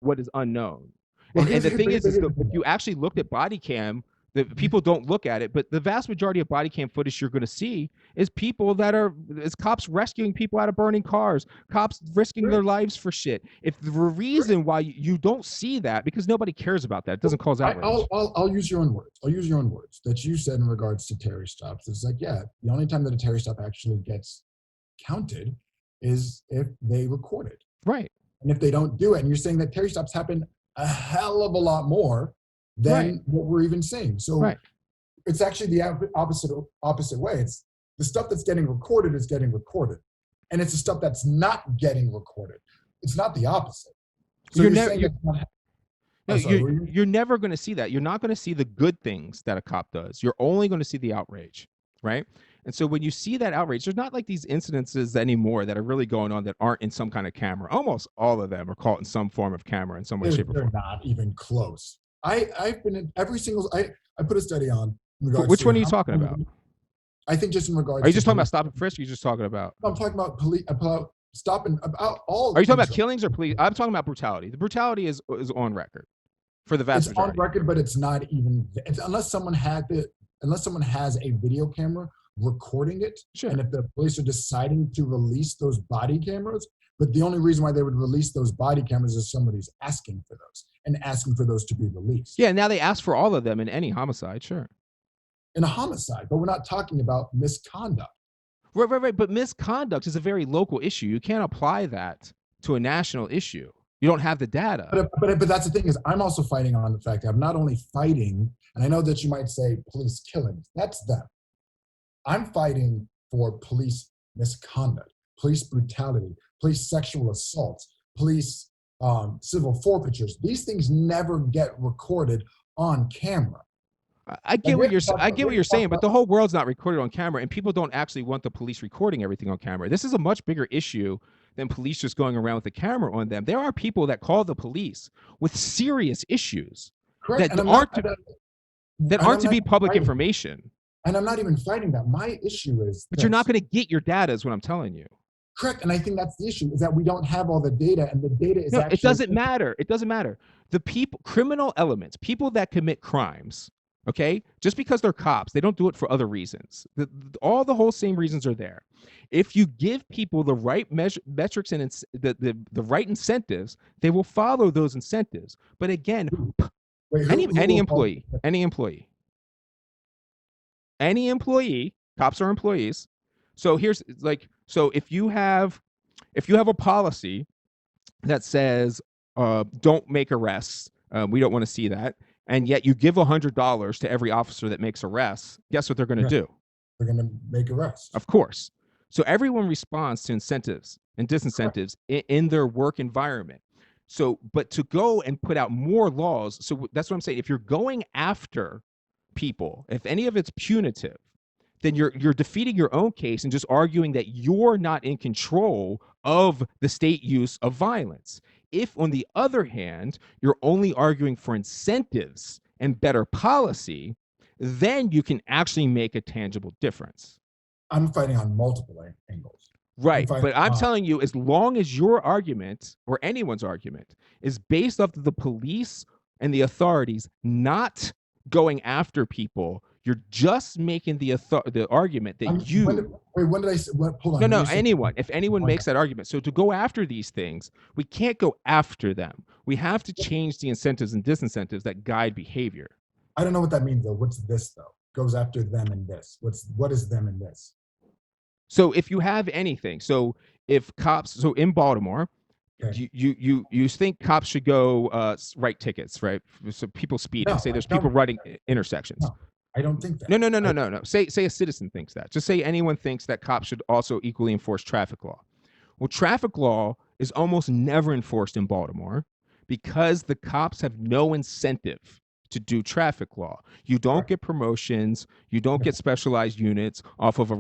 what is unknown. Well, And the thing is here's the if thing, you actually looked at body cam, the people don't look at it, but the vast majority of body cam footage you're going to see is people that are is cops rescuing people out of burning cars, cops risking though. their lives for shit. If the reason why you don't see that because nobody cares about that, it doesn't cause outrage. I'll use your own words. I'll use your own words that you said in regards to Terry stops. It's like, yeah, the only time that a Terry stop actually gets counted is if they record it. Right. And if they don't do it, and you're saying that Terry stops happen a hell of a lot more than Right. what we're even seeing. So Right. it's actually the opposite way. It's the stuff that's getting recorded is getting recorded, and it's the stuff that's not getting recorded. It's not the opposite. So You're you're never saying you're, it's not. no, Oh, sorry. Were you? you're never going to see that. You're not going to see the good things that a cop does. You're only going to see the outrage, right? And so when you see that outrage, there's not like these incidences anymore that are really going on that aren't in some kind of camera. Almost all of them are caught in some form of camera in some way, shape, or They're form. not even close. I've been in every single. I put a study on in regards Which to one are you how talking about? I think just in regards. Are you to just talking about police, stop and frisk? Or are you just talking about? I'm talking about police, about stopping, about all. Are you talking about killings or police? I'm talking about brutality. The brutality is on record for the vast It's on majority. record, but it's not even unless someone has a video camera recording it, Sure. and if the police are deciding to release those body cameras. But the only reason why they would release those body cameras is somebody's asking for those and asking for those to be released. Yeah. Now they ask for all of them in any homicide. Sure. In a homicide, but we're not talking about misconduct. Right. But misconduct is a very local issue. You can't apply that to a national issue. You don't have the data. But that's the thing is, I'm also fighting on the fact that I'm not only fighting, and I know that you might say police killings. That's them. I'm fighting for police misconduct, police brutality, police sexual assaults, police civil forfeitures. These things never get recorded on camera. I get what you're saying, but the whole world's not recorded on camera, and people don't actually want the police recording everything on camera. This is a much bigger issue than police just going around with a camera on them. There are people that call the police with serious issues Correct. that aren't to be public information. And I'm not even fighting that. My issue is, but you're not going to get your data, is what I'm telling you. Correct. And I think that's the issue, is that we don't have all the data, and the data is it doesn't matter. It doesn't matter. The people, criminal elements, people that commit crimes, okay, just because they're cops, they don't do it for other reasons. All the whole same reasons are there. If you give people the right metrics and the right incentives, they will follow those incentives. But again, any employee, cops are employees. So here's so if you have a policy that says don't make arrests, we don't want to see that, and yet you give $100 to every officer that makes arrests, guess what they're going to do? They're going to make arrests. Of course. So everyone responds to incentives and disincentives in their work environment. So, but to go and put out more laws, so that's what I'm saying. If you're going after people, if any of it's punitive, then you're defeating your own case and just arguing that you're not in control of the state use of violence. If, on the other hand, you're only arguing for incentives and better policy, then you can actually make a tangible difference. I'm fighting on multiple angles. Right. But I'm telling you, as long as your argument or anyone's argument is based off of the police and the authorities not going after people, you're just making the argument that when did I say? Hold on. No, anyone. If anyone makes that argument. So to go after these things, we can't go after them. We have to change the incentives and disincentives that guide behavior. I don't know what that means, though. What's this, though? Goes after them and this. What is them and this? So if you have anything, so if cops, so in Baltimore, okay, you think cops should go write tickets, right? So people speeding, say there's people writing intersections. No, I don't think that. No. Say a citizen thinks that. Just say anyone thinks that cops should also equally enforce traffic law. Well, traffic law is almost never enforced in Baltimore because the cops have no incentive to do traffic law. You don't get promotions. You don't get specialized units off of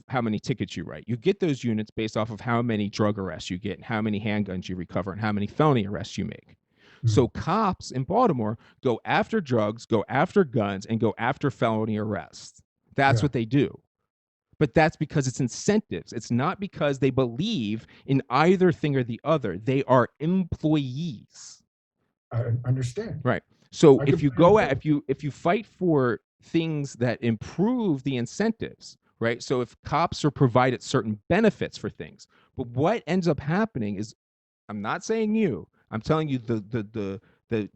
how many tickets you write. You get those units based off of how many drug arrests you get and how many handguns you recover and how many felony arrests you make. So cops in Baltimore go after drugs, go after guns, and go after felony arrests. That's what they do. But that's because it's incentives. It's not because they believe in either thing or the other. They are employees. I understand. Right. So I if you completely go agree. at if you fight for things that improve the incentives, right? So if cops are provided certain benefits for things, but what ends up happening is, I'm not saying you, I'm telling you the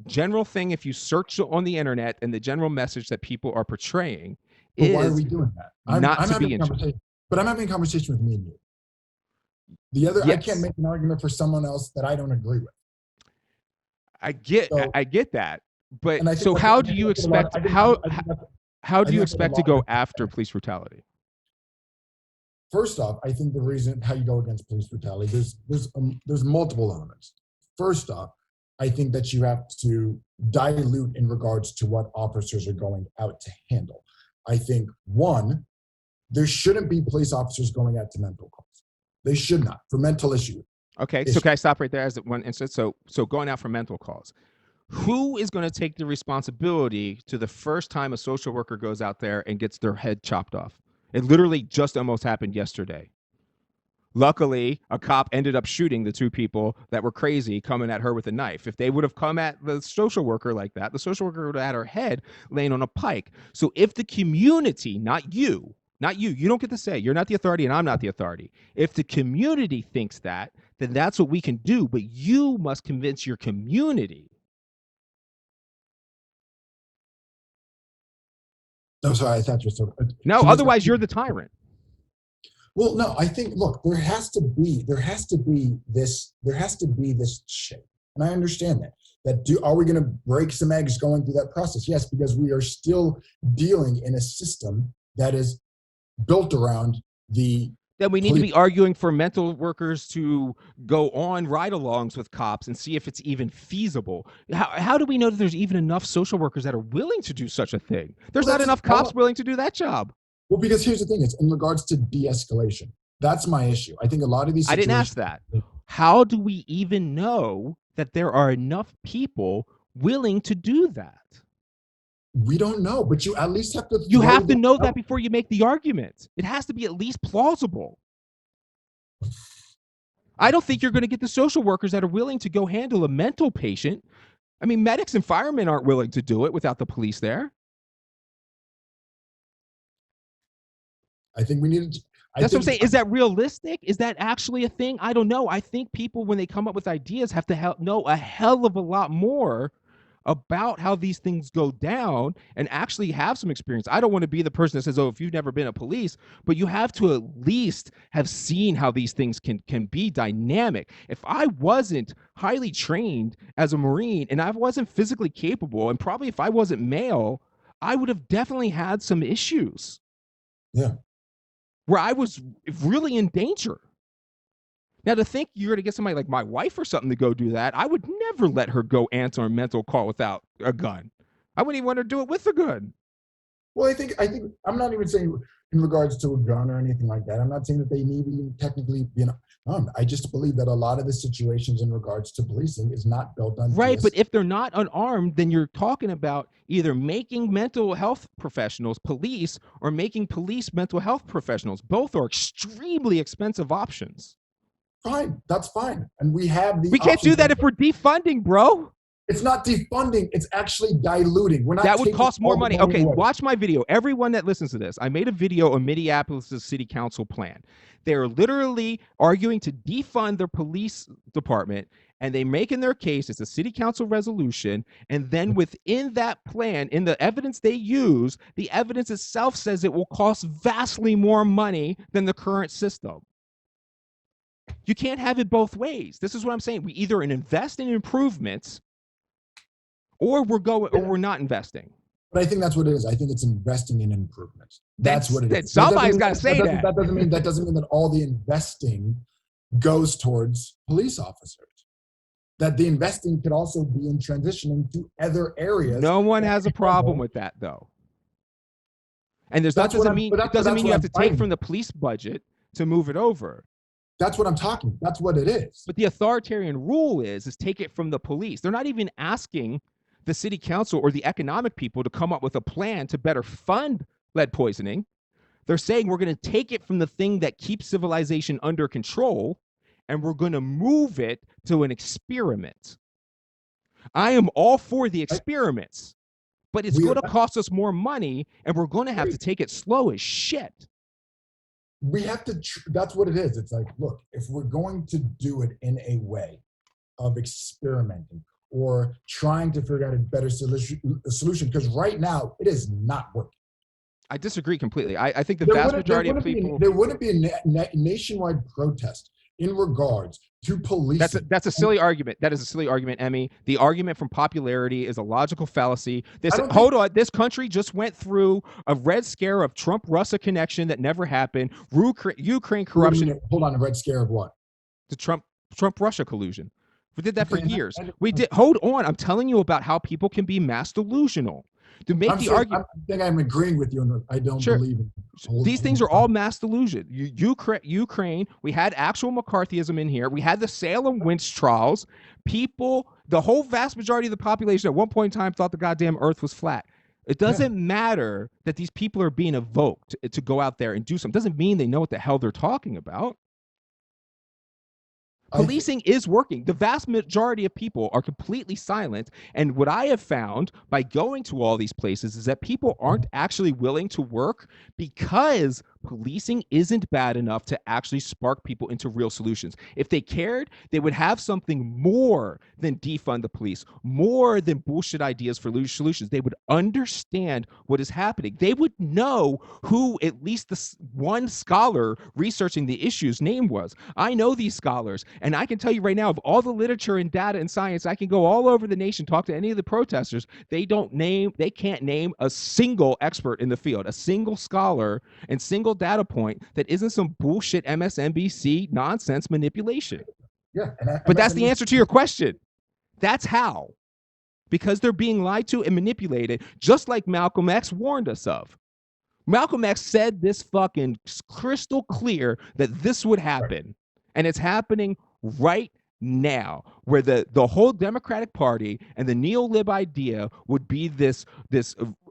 general thing, if you search on the internet, and the general message that people are portraying But why are is we doing that? not I'm to having be a interested. conversation, but I'm having a conversation with me and you. The other, I can't Yes, make an argument for someone else that I don't agree with. So, I get that, but and I think so that's, how and do I think you that's what a lot. expect, how I do think you that's what a expect to lot of go people after say. police brutality? First off, I think the reason how you go against police brutality, there's multiple elements. First off, I think that you have to dilute in regards to what officers are going out to handle. I think one, there shouldn't be police officers going out to mental calls. They should not for mental issues. Okay, so Issues. can I stop right there as one instance? So going out for mental calls. Who is going to take the responsibility to the first time a social worker goes out there and gets their head chopped off? It literally just almost happened yesterday. Luckily, a cop ended up shooting the two people that were crazy coming at her with a knife. If they would have come at the social worker like that, the social worker would have had her head laying on a pike. So if the community, not you, you don't get to say, you're not the authority and I'm not the authority. If the community thinks that, then that's what we can do. But you must convince your community. No, sorry, I thought you were so. No, So that's otherwise you're the tyrant. well, no, I think look, there has to be this shape. And I understand that. Are we going to break some eggs going through that process? Yes, because we are still dealing in a system that is built around the Then we need to police. be arguing for mental workers to go on ride-alongs with cops and see if it's even feasible. How do we know that there's even enough social workers that are willing to do such a thing? There's Well, not that's enough cops willing to do that job. well, because here's the thing: it's in regards to de-escalation. That's my issue. I think a lot of these I didn't ask situations. that. How do we even know that there are enough people willing to do that? We don't know, but you at least have to You throw have to them know that out. before you make the argument. It has to be at least plausible. I don't think you're going to get the social workers that are willing to go handle a mental patient. I mean, medics and firemen aren't willing to do it without the police there. I think we need to. I That's what I'm think saying. Is that realistic? Is that actually a thing? I don't know. I think people, when they come up with ideas, have to know a hell of a lot more about how these things go down and actually have some experience. I don't want to be the person that says, "Oh, if you've never been a police," but you have to at least have seen how these things can be dynamic. If I wasn't highly trained as a Marine and I wasn't physically capable, and probably if I wasn't male, I would have definitely had some issues yeah. where I was really in danger. Now, to think you're going to get somebody like my wife or something to go do that, I would never let her go answer a mental call without a gun. I wouldn't even want her to do it with a gun. Well, I think I'm not even saying in regards to a gun or anything like that. I'm not saying that they need to technically be armed. I just believe that a lot of the situations in regards to policing is not built on Right, but DS. if they're not unarmed, then you're talking about either making mental health professionals police or making police mental health professionals. Both are extremely expensive options. Fine, that's fine, and we have the We can't do options. that if we're defunding, bro. It's not defunding; it's actually diluting. We're not That would taking cost more all the money. money Okay, away. watch my video. Everyone that listens to this, I made a video on Minneapolis' city council plan. They're literally arguing to defund their police department, and they make in their case it's a city council resolution. And then within that plan, in the evidence they use, the evidence itself says it will cost vastly more money than the current system. You can't have it both ways. This is what I'm saying. We either invest in improvements or we're not investing. But I think that's what it is. I think it's investing in improvements. That's what it Then is. That doesn't somebody's mean got to say that. that doesn't mean that all the investing goes towards police officers. That the investing could also be in transitioning to other areas. No one has a problem with that, though. And it doesn't mean you have to take from the police budget to move it over. That's what I'm talking. That's what it is. But the authoritarian rule is take it from the police. They're not even asking the city council or the economic people to come up with a plan to better fund lead poisoning. They're saying we're going to take it from the thing that keeps civilization under control and we're going to move it to an experiment. I am all for the experiments, but it's We going to cost us more money, and we're going to have to take it slow as shit. we have to. That's what it is. It's like, look, if we're going to do it in a way of experimenting or trying to figure out a better solution, because right now it is not working. I disagree completely. I think the vast majority of people. There wouldn't be a nationwide protest in regards to policing. That's a silly argument. That is a silly argument, Emmy. The argument from popularity is a logical fallacy. Hold on. This country just went through a red scare of Trump-Russia connection that never happened. Ukraine corruption. Hold on, a red scare of what? The Trump-Russia collusion. We did that for years. We did. Hold on. I'm telling you about how people can be mass delusional. To make the argument, I think I'm agreeing with you, and I don't believe in these things are all mass delusion. Ukraine, we had actual McCarthyism in here. We had the Salem witch trials. People, the whole vast majority of the population at one point in time thought the goddamn earth was flat. It doesn't matter that these people are being evoked to go out there and do something. It doesn't mean they know what the hell they're talking about. Policing is working. The vast majority of people are completely silent. And what I have found by going to all these places is that people aren't actually willing to work because policing isn't bad enough to actually spark people into real solutions. If they cared, they would have something more than defund the police, more than bullshit ideas for solutions. They would understand what is happening. They would know who at least the one scholar researching the issue's name was. I know these scholars, and I can tell you right now, of all the literature and data and science, I can go all over the nation, talk to any of the protesters. They can't name a single expert in the field, a single scholar and single data point that isn't some bullshit MSNBC nonsense manipulation. Yeah, but that's the answer to your question. That's how. Because they're being lied to and manipulated, just like Malcolm X warned us of. Malcolm X said this fucking crystal clear that this would happen. Right. And it's happening right now, where the whole Democratic Party and the neo-lib idea would be this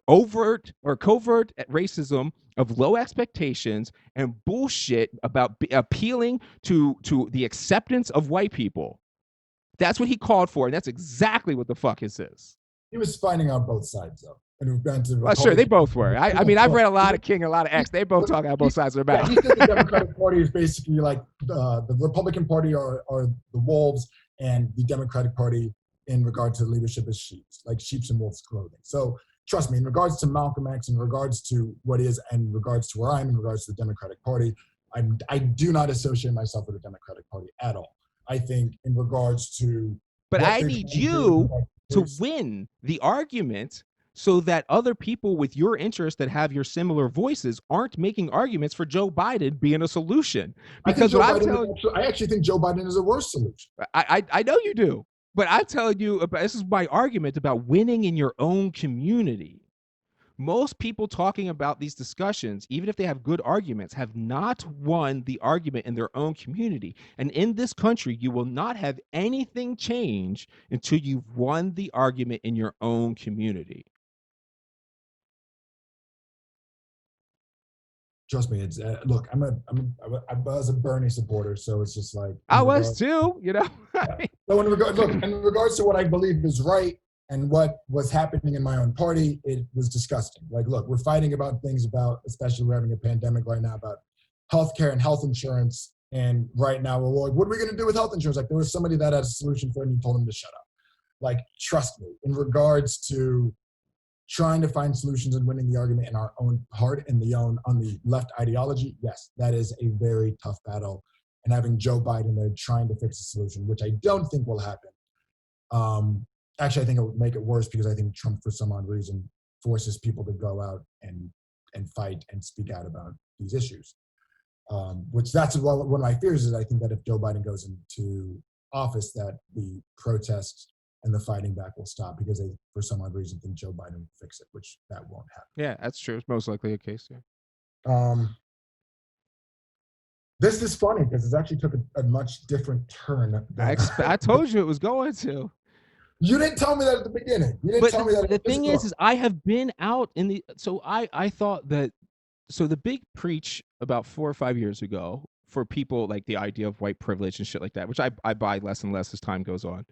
overt or covert racism of low expectations and bullshit about appealing to the acceptance of white people. That's what he called for, and that's exactly what the fuck this is. He was fighting on both sides, though. Well, sure, they both were. I mean, I've read a lot of King, a lot of X. They both talk on both sides of their mouth. He said the Democratic Party is basically like the Republican Party are the wolves, and the Democratic Party in regard to leadership is sheeps, like sheeps in wolves' clothing. So trust me, in regards to Malcolm X, in regards to what is, and in regards to where I'm, in regards to the Democratic Party, I do not associate myself with the Democratic Party at all. I think in regards to... But I need you to win the argument so that other people with your interest that have your similar voices aren't making arguments for Joe Biden being a solution. Because I actually think Joe Biden is a worse solution. I know you do, but I'm telling you, this is my argument about winning in your own community. Most people talking about these discussions, even if they have good arguments, have not won the argument in their own community. And in this country, you will not have anything change until you've won the argument in your own community. Trust me, it's look. I was a Bernie supporter, so it's just like I was too, you know. So in regards to what I believe is right and what was happening in my own party, it was disgusting. Like, look, we're fighting about things especially we're having a pandemic right now, about healthcare and health insurance. And right now, we're like, what are we going to do with health insurance? Like, there was somebody that had a solution for it, and you told him to shut up. Like, trust me, in regards to trying to find solutions and winning the argument in our own part on the left ideology, yes, that is a very tough battle. And having Joe Biden there trying to fix a solution, which I don't think will happen. Actually, I think it would make it worse, because I think Trump, for some odd reason, forces people to go out and fight and speak out about these issues. Which that's one of my fears is I think that if Joe Biden goes into office, that the protests and the fighting back will stop, because they, for some odd reason, think Joe Biden will fix it, which that won't happen. Yeah, that's true. It's most likely a case, yeah. This is funny, because it's actually took a much different turn. I told you it was going to. You didn't tell me that at the beginning. You didn't tell me that. The thing is I have been out in the, so I thought that, so the big preach about 4 or 5 years ago for people, like the idea of white privilege and shit like that, which I buy less and less as time goes on,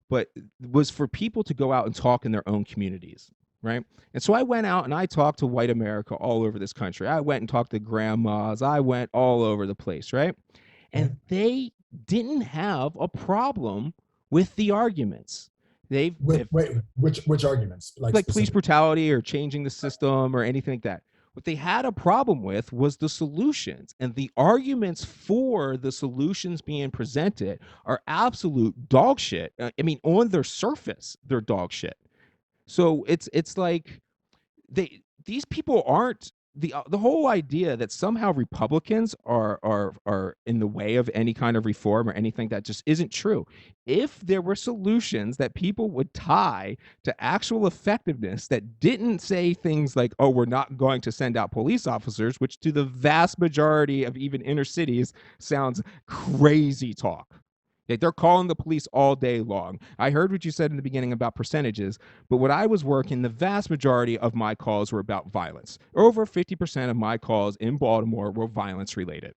but was for people to go out and talk in their own communities, right? And so I went out and I talked to white America all over this country. I went and talked to grandmas. I went all over the place, right? Okay. And they didn't have a problem with the arguments. They've Wait, which arguments? Like like police specific. brutality or changing the system or anything like that. What they had a problem with was the solutions, and the arguments for the solutions being presented are absolute dog shit. I mean, on their surface, they're dog shit. So it's like these people aren't the whole idea that somehow Republicans are in the way of any kind of reform or anything, that just isn't true. If there were solutions that people would tie to actual effectiveness that didn't say things like, oh, we're not going to send out police officers, which to the vast majority of even inner cities sounds crazy talk. Like, they're calling the police all day long. I heard what you said in the beginning about percentages, but when I was working, the vast majority of my calls were about violence. Over 50% of my calls in Baltimore were violence related.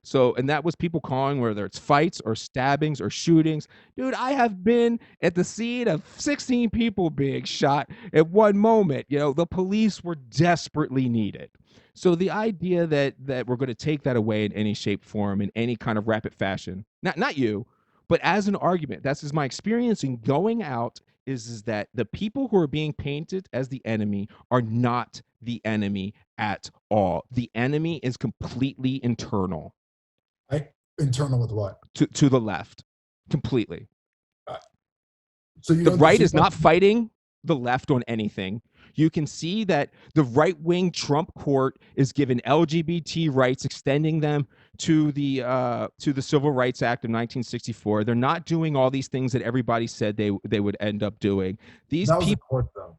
So, and that was people calling, whether it's fights or stabbings or shootings. Dude, I have been at the scene of 16 people being shot at one moment. You know, the police were desperately needed. So the idea that we're going to take that away in any shape, form, in any kind of rapid fashion, not you, but as an argument, that's just my experience in going out, is that the people who are being painted as the enemy are not the enemy at all. The enemy is completely internal. Internal with what? To the left, completely. Uh, so you The don't. right So you is don't not fighting the left on anything. You can see that the right-wing Trump court is given LGBT rights, extending them to the Civil Rights Act of 1964. They're not doing all these things that everybody said they would end up doing. These that was the people. court, though.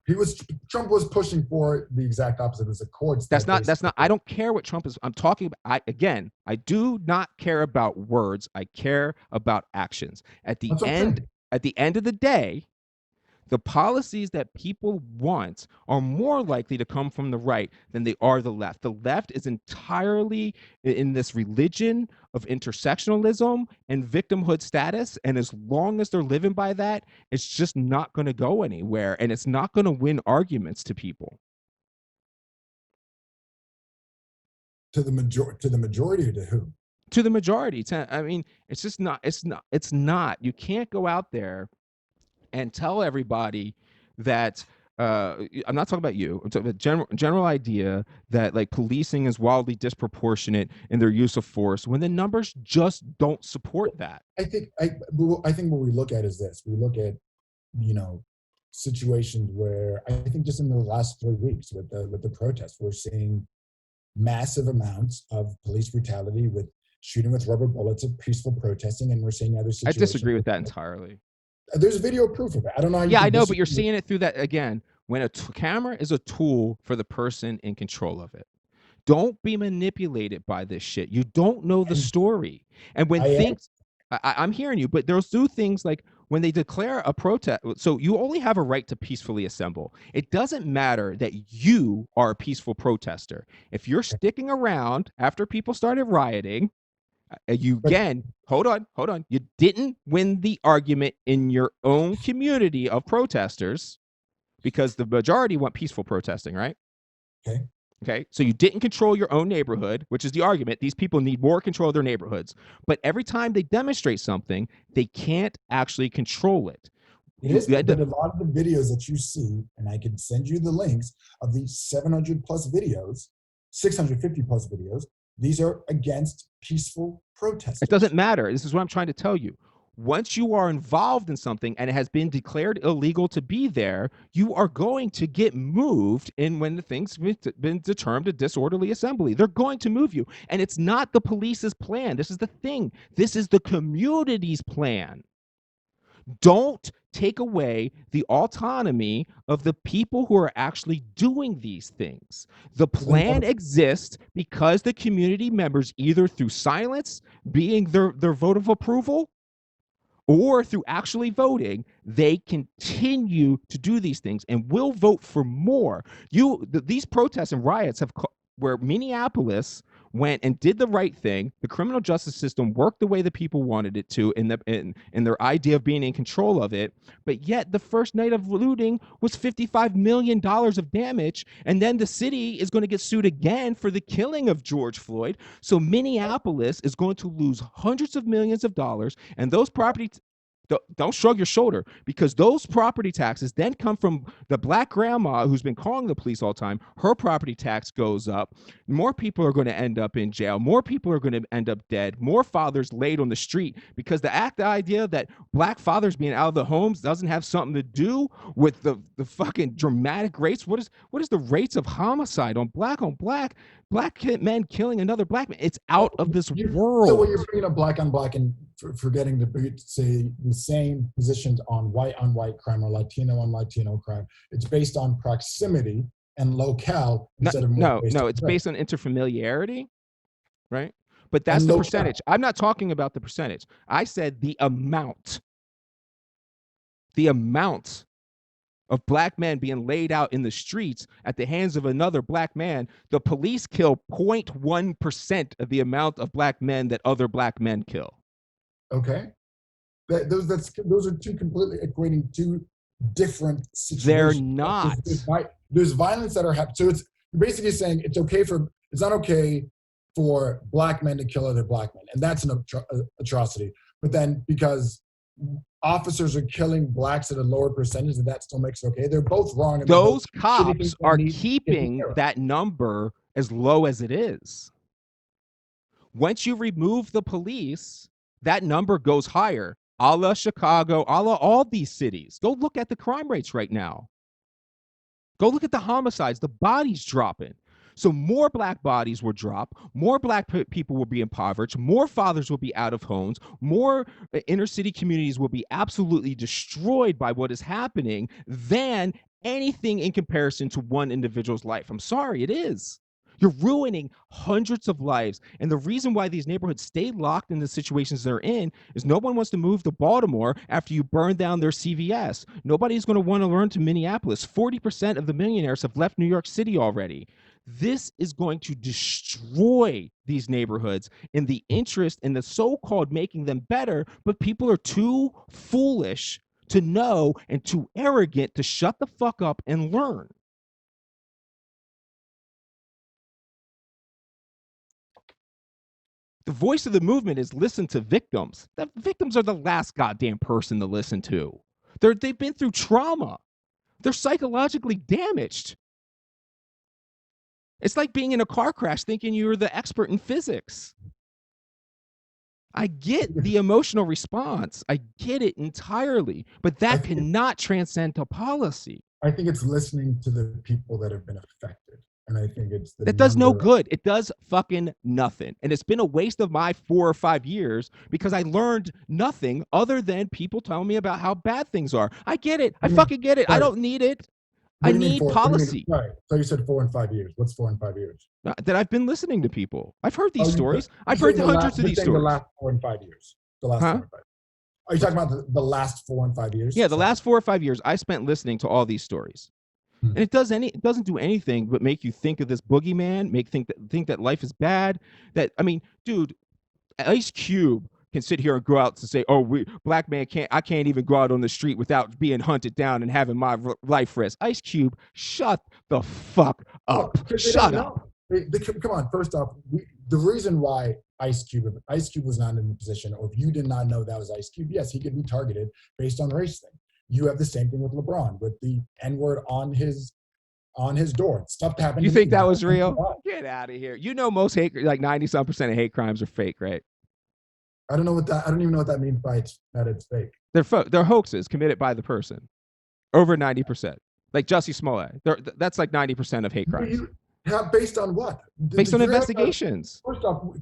Trump was pushing for the exact opposite. It was the courts That's that not. That's basically. not. I don't care what Trump is. I'm talking about. I do not care about words. I care about actions. That's okay. At the end of the day, the policies that people want are more likely to come from the right than they are the left. The left is entirely in this religion of intersectionalism and victimhood status. And as long as they're living by that, it's just not going to go anywhere. And it's not going to win arguments to people. To the majority, or to who? To the majority. I mean, it's just not. It's not. You can't go out there and tell everybody that I'm not talking about you. I'm talking about general idea that like policing is wildly disproportionate in their use of force when the numbers just don't support that. I think what we look at is this. We look at, you know, situations where I think just in the last 3 weeks with the protests, we're seeing massive amounts of police brutality with shooting with rubber bullets of peaceful protesting, and we're seeing other I situations. disagree with that entirely. There's video proof of it. I don't know how you Yeah, I can know, but you're disagree. seeing it through that again. When a camera is a tool for the person in control of it. Don't be manipulated by this shit. You don't know the And story. And when I am. things, I'm hearing you, but there's do things like when they declare a protest. So you only have a right to peacefully assemble. It doesn't matter that you are a peaceful protester. If you're sticking around after people started rioting, you But again, hold on. You didn't win the argument in your own community of protesters because the majority want peaceful protesting, right? okay. Okay, so you didn't control your own neighborhood, which is the argument. These people need more control of their neighborhoods. But every time they demonstrate something, they can't actually control it. It is, but a lot of the videos that you see, and I can send you the links of these 700 plus videos, 650 plus videos, these are against peaceful It protesters. doesn't matter. This is what I'm trying to tell you. Once you are involved in something and it has been declared illegal to be there, you are going to get moved in when the thing's been determined a disorderly assembly. They're going to move you. And it's not the police's plan. This is the thing. This is the community's plan. Don't take away the autonomy of the people who are actually doing these things. The So then plan exists because the community members, either through silence, being their vote of approval, or through actually voting, they continue to do these things and will vote for more. These protests and riots where Minneapolis went and did the right thing. The criminal justice system worked the way the people wanted it to in their idea of being in control of it. But yet the first night of looting was $55 million of damage. And then the city is going to get sued again for the killing of George Floyd. So Minneapolis is going to lose hundreds of millions of dollars. And those property don't shrug your shoulder, because those property taxes then come from the black grandma who's been calling the police all the time. Her property tax goes up. More people are going to end up in jail. More people are going to end up dead. More fathers laid on the street, because the idea that black fathers being out of the homes doesn't have something to do with the fucking dramatic rates. What is the rates of homicide on black men killing another black man? It's out of this world. So when you're bringing up black on black and forgetting to say the same positions on white crime or Latino on Latino crime, it's based on proximity and locale instead of it's based on interfamiliarity, right? But that's the percentage. I'm not talking about the percentage. I said the amount of black men being laid out in the streets at the hands of another black man. The police kill 0.1% of the amount of black men that other black men kill. Okay. Those are two completely equating two different situations. They're not. There's violence that are happening. So it's basically saying it's not okay for black men to kill other black men. And that's an atrocity. But then because officers are killing blacks at a lower percentage, and that still makes it okay. They're both wrong. Those cops are keeping that number as low as it is. Once you remove the police, that number goes higher. A la Chicago, a la all these cities. Go look at the crime rates right now. Go look at the homicides, the bodies dropping. So more black bodies will drop, more black people will be impoverished, more fathers will be out of homes, more inner city communities will be absolutely destroyed by what is happening than anything in comparison to one individual's life. I'm sorry, it is. You're ruining hundreds of lives. And the reason why these neighborhoods stay locked in the situations they're in is no one wants to move to Baltimore after you burn down their CVS. Nobody's going to want to learn to Minneapolis. 40% of the millionaires have left New York City already. This is going to destroy these neighborhoods in the interest in the so-called making them better, but people are too foolish to know and too arrogant to shut the fuck up and learn. The voice of the movement is listen to victims. The victims are the last goddamn person to listen to. They've been through trauma. They're psychologically damaged. It's like being in a car crash thinking you were the expert in physics. I get the emotional response. I get it entirely, but that cannot transcend to policy. I think it's listening to the people that have been affected. And I think that does no good. It does fucking nothing. And it's been a waste of my 4 or 5 years because I learned nothing other than people telling me about how bad things are. I get it. I fucking get it. I don't need it. I need policy. Right. So you said 4 and 5 years. What's 4 and 5 years? That I've been listening to people. I've heard these stories. I've heard hundreds of these stories. The last 4 and 5 years. The last 4 and 5 years. Are you talking about the last 4 and 5 years? Yeah, the last 4 or 5 years I spent listening to all these stories. And it doesn't do anything but make you think of this boogeyman, think that life is bad. That, I mean, dude, Ice Cube can sit here and go out to say, "Oh, black man I can't even go out on the street without being hunted down and having my life risk." Ice Cube, shut the fuck up. Shut up. Come on. First off, the reason why Ice Cube was not in the position, or if you did not know that was Ice Cube, yes, he could be targeted based on race thing. You have the same thing with LeBron, with the N-word on his door. Stuff happened. You think that was real? Get out of here. You know most hate, like 90-some% of hate crimes are fake, right? I don't even know what that means by that it's fake. They're hoaxes committed by the person. Over 90%. Like Jussie Smollett. That's like 90% of hate crimes. Based on what? Based on investigations.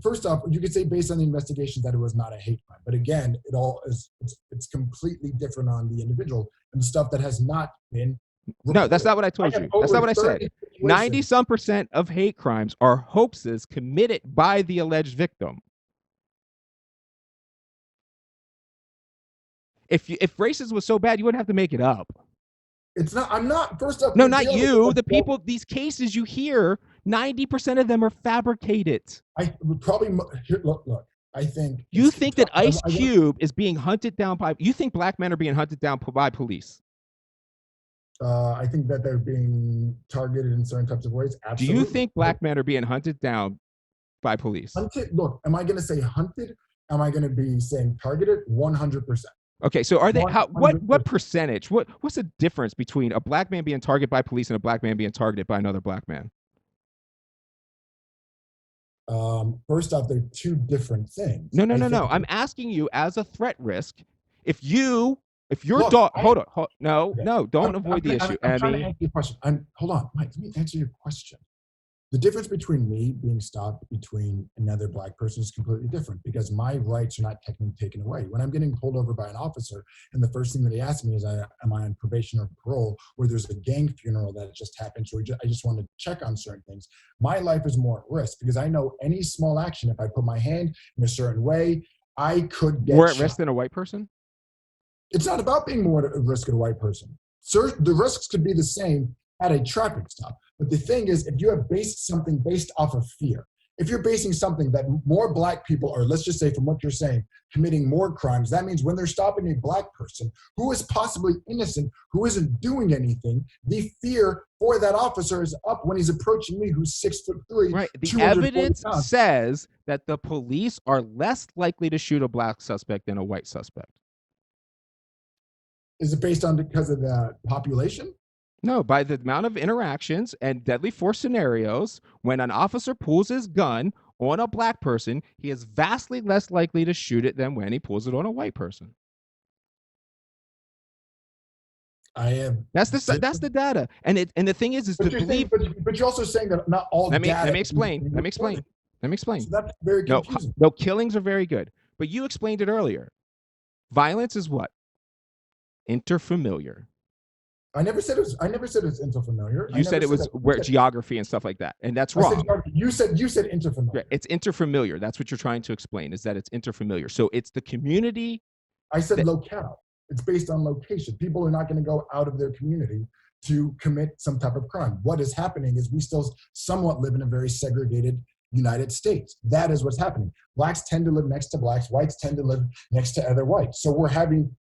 First off, you could say based on the investigations that it was not a hate crime. But again, it's completely different on the individual and the stuff that has not been reported. No, that's not what I told you. That's not what I said. 90-some% of hate crimes are hoaxes committed by the alleged victim. If racism was so bad, you wouldn't have to make it up. It's not. I'm not. First up. No, not you. The people. These cases you hear 90% of them are fabricated. I would probably here, look. I think You it's think tough. that Ice Cube is being hunted down by, you think black men are being hunted down by police? I think that they're being targeted in certain types of ways. Do you Absolutely. think black men are being hunted down by police? Hunted. Look, am I going to say hunted? Am I going to be saying targeted? 100%. Okay, so are they, how, what 100%. percentage, what's the difference between a black man being targeted by police and a black man being targeted by another black man? First off, they're two different things. No. I'm asking you as a threat risk. If you're Look, dog, hold on. No, okay. no, don't avoid the issue. I'm trying to answer your question. Hold on, Mike. Let me answer your question. The difference between me being stopped between another black person is completely different because my rights are not technically taken away. When I'm getting pulled over by an officer, and the first thing that he asks me is, am I on probation or parole, or there's a gang funeral that just happened, so I just want to check on certain things. My life is more at risk because I know any small action, if I put my hand in a certain way, I could get more at shot. risk than a white person? It's not about being more at risk than a white person. Sir, the risks could be the same at a traffic stop. But the thing is, if you have based something based off of fear, if you're basing something that more black people are, let's just say from what you're saying, committing more crimes, that means when they're stopping a black person who is possibly innocent, who isn't doing anything, the fear for that officer is up when he's approaching me, who's 6'3". Right. The evidence says that the police are less likely to shoot a black suspect than a white suspect. Is it based on because of the population? No, by the amount of interactions and deadly force scenarios, when an officer pulls his gun on a black person, he is vastly less likely to shoot it than when he pulls it on a white person. That's the data, and the thing is to believe. But you're also saying that not all. Let me explain. So that's very confusing. No, killings are very good, but you explained it earlier. Violence is what? Interfamiliar. I never said it was interfamiliar. You said it was where geography and stuff like that, and that's wrong. You said interfamiliar. Yeah, it's interfamiliar. That's what you're trying to explain, is that it's interfamiliar. So it's the community. I said locale. It's based on location. People are not going to go out of their community to commit some type of crime. What is happening is we still somewhat live in a very segregated United States. That is what's happening. Blacks tend to live next to blacks. Whites tend to live next to other whites. So we're having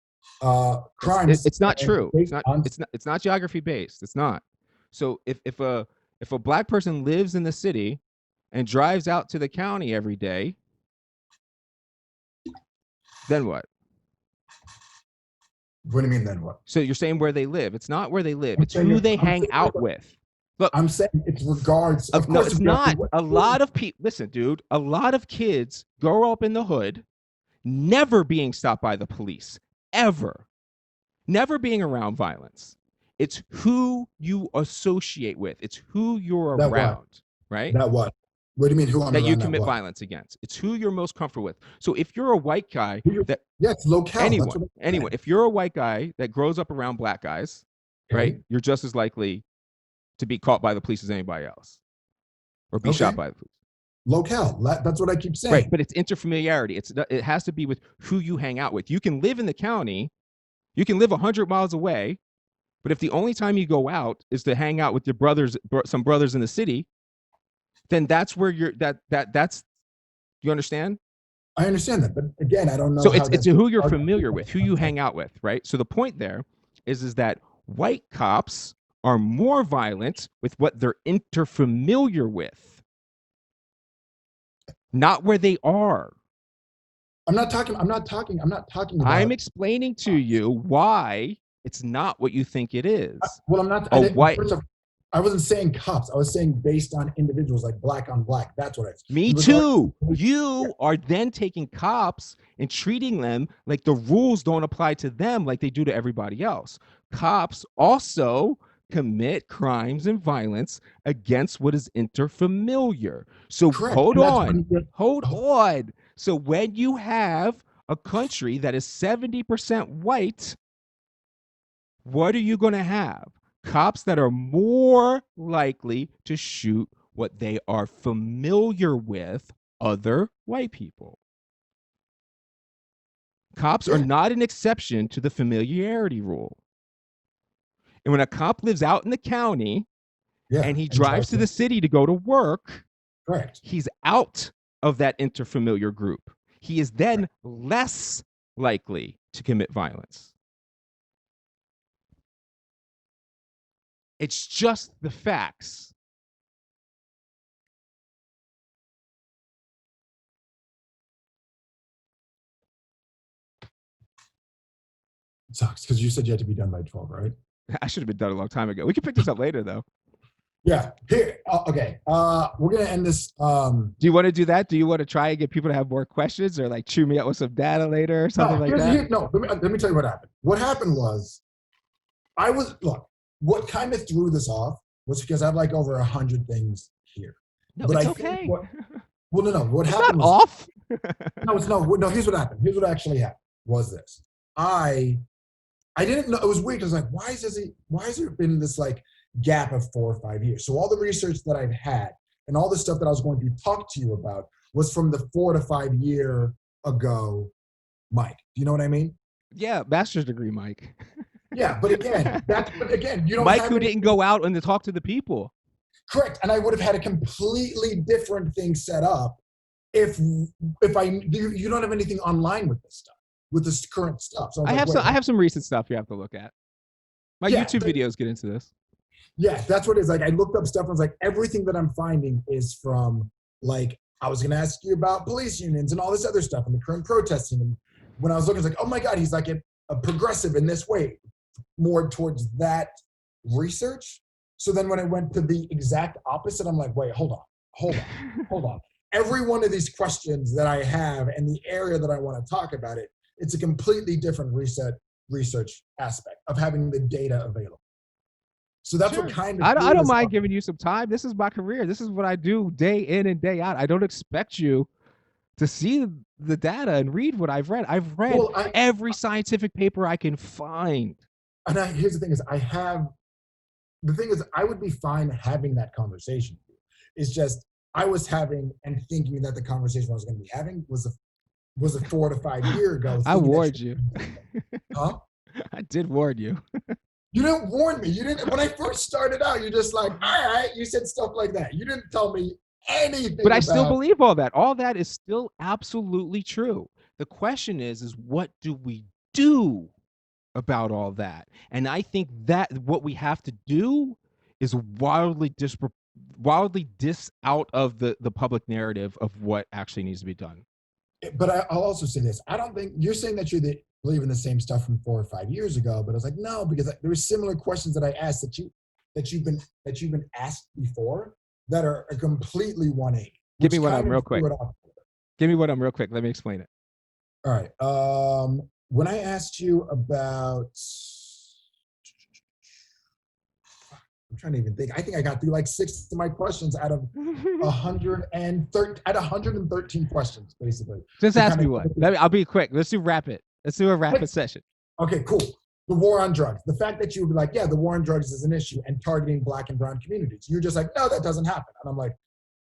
crimes. It's not true. It's not geography based. It's not. So if a black person lives in the city and drives out to the county every day, then what? What do you mean then what? So you're saying where they live. It's not where they live. It's who they hang out with. Look, I'm saying it's regards. Of no, it's not. A lot of people, listen, dude, a lot of kids grow up in the hood, never being stopped by the police, ever. Never being around violence. It's who you associate with. It's who you're around, right? That what? What do you mean who I'm around? That you commit violence against. It's who you're most comfortable with. So if you're a white guy that it's locale. Anyone, if you're a white guy that grows up around black guys, right, you're just as likely to be caught by the police as anybody else, or be shot by the police. Locale. That's what I keep saying. Right, but it's interfamiliarity. It has to be with who you hang out with. You can live in the county, you can live 100 miles away, but if the only time you go out is to hang out with your brothers, some brothers in the city, then that's where that's. You understand? I understand that, but again, I don't know. So it's who you're familiar with, who you hang out with, right? So the point there is that white cops are more violent with what they're interfamiliar with, not where they are. I'm not talking about. I'm explaining to you why it's not what you think it is. Well, I'm not. I wasn't saying cops. I was saying based on individuals, like black on black. That's what I said. Me too. You are then taking cops and treating them like the rules don't apply to them like they do to everybody else. Cops also commit crimes and violence against what is interfamiliar. So hold on. So when you have a country that is 70% white, what are you going to have? Cops that are more likely to shoot what they are familiar with, other white people. Cops are not an exception to the familiarity rule. And when a cop lives out in the county Yeah. and he drives to the city to go to work, correct. he's out of that interfamiliar group. He is then less likely to commit violence. It's just the facts. It sucks because you said you had to be done by 12, right? I should have been done a long time ago. We can pick this up later, though. Yeah. Here. Okay. We're gonna end this. Do you want to do that? Do you want to try and get people to have more questions, or like chew me out with some data later, or something like that? No. Let me tell you what happened. What happened was, what kind of threw this off was because I have like over 100 things here. No, but it's okay. No. What it's happened not was, off. No. Here's what happened. Here's what actually happened. Was this? I didn't know. It was weird. I was like, why has there been this like gap of 4 or 5 years? So all the research that I've had and all the stuff that I was going to talk to you about was from the 4 to 5 year ago, Mike. Do you know what I mean? Yeah, master's degree, Mike. Yeah, but again, you don't. Mike, who didn't go out and to talk to the people. Correct, and I would have had a completely different thing set up if you don't have anything online with this stuff, with this current stuff. So I have some recent stuff you have to look at. My YouTube videos get into this. Yeah, that's what it is. Like I looked up stuff and I was like, everything that I'm finding is from like, I was gonna ask you about police unions and all this other stuff and the current protesting. And when I was looking, I was like, oh my God, he's like a progressive in this way, more towards that research. So then when I went to the exact opposite, I'm like, wait, hold on. Every one of these questions that I have and the area that I want to talk about it's a completely different research aspect of having the data available. So that's what kind of I don't mind giving you some time. This is my career. This is what I do day in and day out. I don't expect you to see the data and read what I've read. I've read every scientific paper I can find. And here's the thing is, I would be fine having that conversation. It's just I was having and thinking that the conversation I was going to be having was a 4 to 5 year ago. I warned you. Huh? I did warn you. You didn't warn me. You didn't. When I first started out, you're just like, all right. You said stuff like that. You didn't tell me anything. But I still believe all that. All that is still absolutely true. The question is what do we do about all that? And I think that what we have to do is wildly dis out of the public narrative of what actually needs to be done. But I'll also say this. I don't think you're saying that you believe in the same stuff from 4 or 5 years ago, but I was like, no, because there were similar questions that I asked that you've been asked before that are completely 180. Give me one of them real quick. Let me explain it. All right. When I asked you about, I'm trying to even think. I think I got through like 6 of my questions out of 113 questions, basically. Just ask me one. I'll be quick. Let's do rapid. Let's do a rapid session. Okay, cool. The war on drugs. The fact that you would be like, yeah, the war on drugs is an issue and targeting Black and brown communities. You're just like, no, that doesn't happen. And I'm like,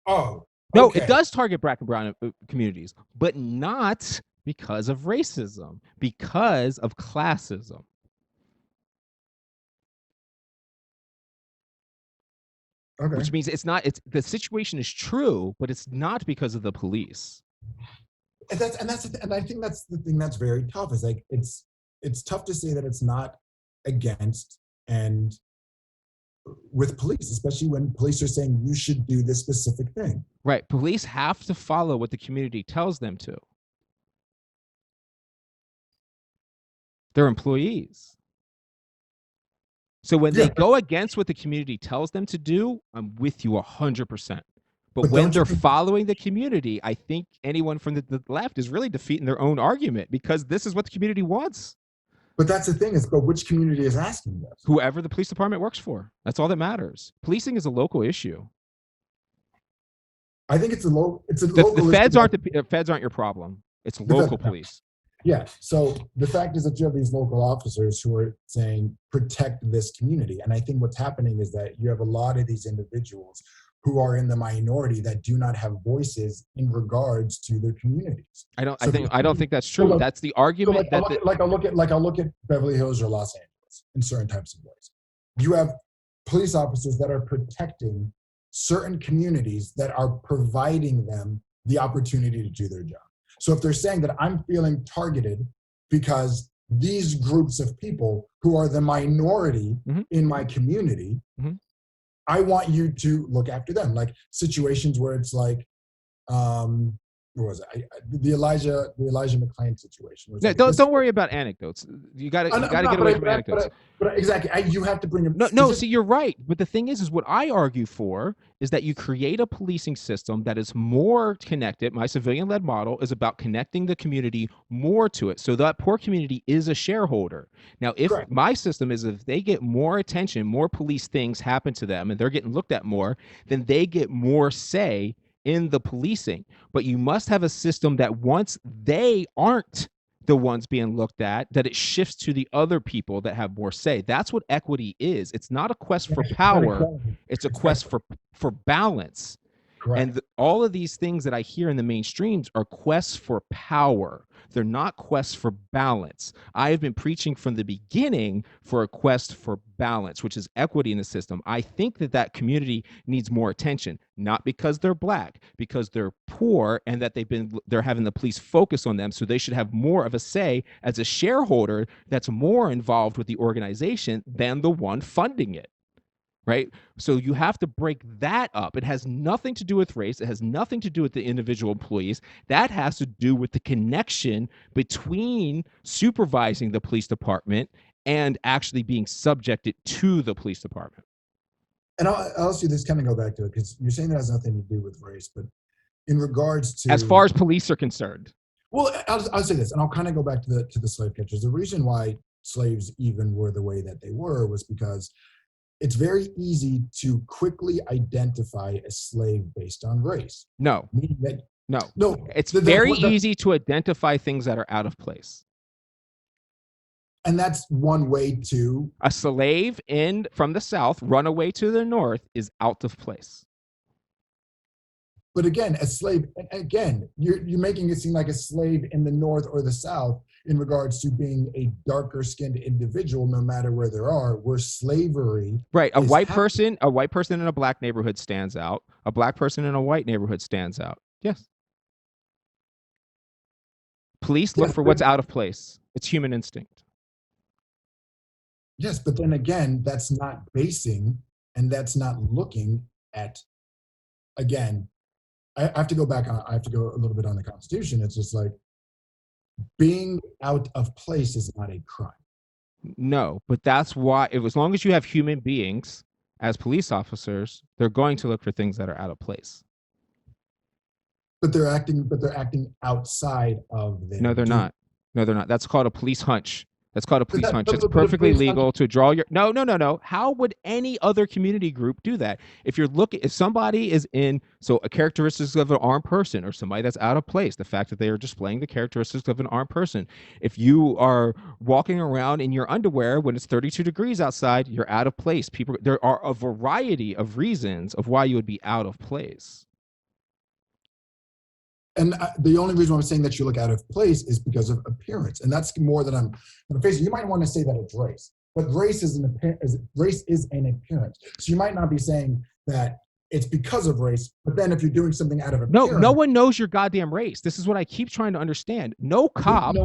oh. No, it does target Black and brown communities, but not because of racism, because of classism. Okay. Which means the situation is true, but it's not because of the police. And I think that's the thing that's very tough. Is like it's tough to say that it's not against and with police, especially when police are saying you should do this specific thing. Right. Police have to follow what the community tells them to. They're employees. So when they go against what the community tells them to do, I'm with you 100%. But when they're following the community, I think anyone from the left is really defeating their own argument because this is what the community wants. But that's the thing but which community is asking this? Whoever the police department works for. That's all that matters. Policing is a local issue. I think it's a local. The feds aren't your problem. It's local police. Yeah. So the fact is that you have these local officers who are saying protect this community, and I think what's happening is that you have a lot of these individuals who are in the minority that do not have voices in regards to their communities. I don't think that's true. So that's the argument. I'll look at Beverly Hills or Los Angeles in certain types of ways. You have police officers that are protecting certain communities that are providing them the opportunity to do their job. So if they're saying that I'm feeling targeted because these groups of people who are the minority in my community, I want you to look after them. Like situations where it's like, what was it? The Elijah McClain situation. No, like, don't worry about anecdotes. You got to get away from anecdotes. But exactly, you have to bring them. No. See, you're right. But the thing is what I argue for is that you create a policing system that is more connected. My civilian-led model is about connecting the community more to it, so that poor community is a shareholder. Now, if my system is if they get more attention, more police things happen to them, and they're getting looked at more, then they get more say in the policing. But you must have a system that once they aren't the ones being looked at, that it shifts to the other people that have more say. That's what equity is. It's not a quest for power. It's a quest for balance. And all of these things that I hear in the mainstreams are quests for power. They're not quests for balance. I have been preaching from the beginning for a quest for balance, which is equity in the system. I think that that community needs more attention, not because they're black, because they're poor and that they're having the police focus on them. So they should have more of a say as a shareholder that's more involved with the organization than the one funding it. Right? So you have to break that up. It has nothing to do with race. It has nothing to do with the individual employees. That has to do with the connection between supervising the police department and actually being subjected to the police department. And I'll see this kind of go back to it because you're saying that has nothing to do with race, but in regards to as far as police are concerned. Well, I'll say this, and I'll kind of go back to the slave catchers. The reason why slaves even were the way that they were was because it's very easy to quickly identify a slave based on race. No. No. It's very easy to identify things that are out of place. And that's one way to... A slave from the South, runaway to the North, is out of place. But again, a slave, again, you're making it seem like a slave in the North or the South in regards to being a darker skinned individual, no matter where they are, where slavery. Right. A white person in a black neighborhood stands out. A black person in a white neighborhood stands out. Yes. Police look for what's out of place. It's human instinct. Yes, but then again, that's not basing and that's not looking at, again, I have to go a little bit on the Constitution. It's just like being out of place is not a crime. No, but that's why, as long as you have human beings as police officers, they're going to look for things that are out of place. But they're acting outside of their... No, they're not. That's called a police hunch. That's called a police hunch. It's perfectly legal to draw your... No. How would any other community group do that? If somebody is so a characteristics of an armed person or somebody that's out of place, the fact that they are displaying the characteristics of an armed person. If you are walking around in your underwear when it's 32 degrees outside, you're out of place. There are a variety of reasons of why you would be out of place. And the only reason I'm saying that you look out of place is because of appearance. And that's more than I'm going to face. You might want to say that it's race, but race is an appearance. So you might not be saying that it's because of race, but then if you're doing something out of appearance... No one knows your goddamn race. This is what I keep trying to understand. No cop